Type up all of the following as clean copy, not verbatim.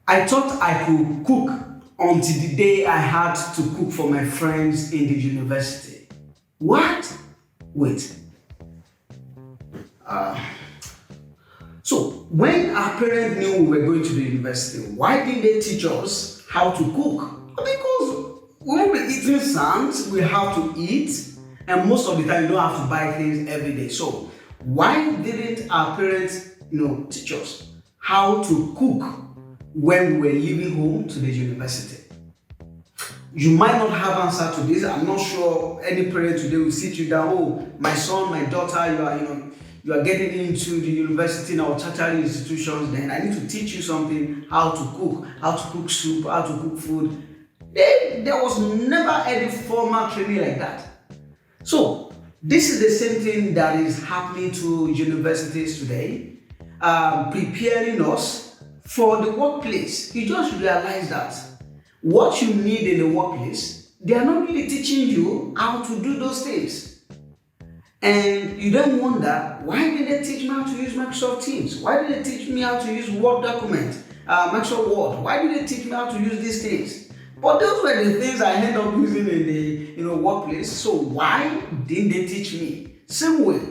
I thought I could cook until the day I had to cook for my friends in the university. What? Wait. So, when our parents knew we were going to the university, why didn't they teach us how to cook? Because when we're eating sand, we have to eat, and most of the time you don't have to buy things every day. So, why didn't our parents, teach us how to cook when we were leaving home to the university? You might not have answer to this. I'm not sure any parent today will sit you down. Oh, my son, my daughter, you are getting into the university now, tertiary institutions. Then I need to teach you something: how to cook soup, how to cook food. There was never any formal training like that. So this is the same thing that is happening to universities today, preparing us for the workplace. You just realize that what you need in the workplace, they are not really teaching you how to do those things. And you then wonder, why did they teach me how to use Microsoft Teams? Why did they teach me how to use Word document, Microsoft Word? Why did they teach me how to use these things? But those were the things I ended up using in the workplace. So why didn't they teach me? Same way,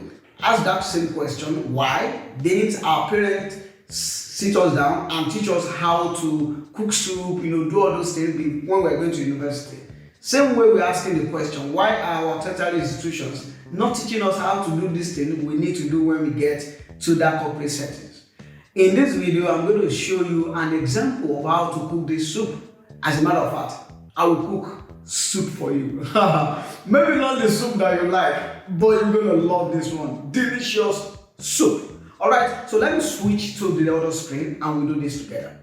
ask that same question. Why didn't our parents sit us down and teach us how to cook soup, do all those things when we're going to university? Same way we're asking the question, why are our tertiary institutions not teaching us how to do this thing we need to do when we get to that corporate settings? In this video, I'm going to show you an example of how to cook this soup. As a matter of fact, I will cook soup for you. Maybe not the soup that you like, but you're going to love this one. Delicious soup. Alright, so let me switch to the other screen and we'll do this together.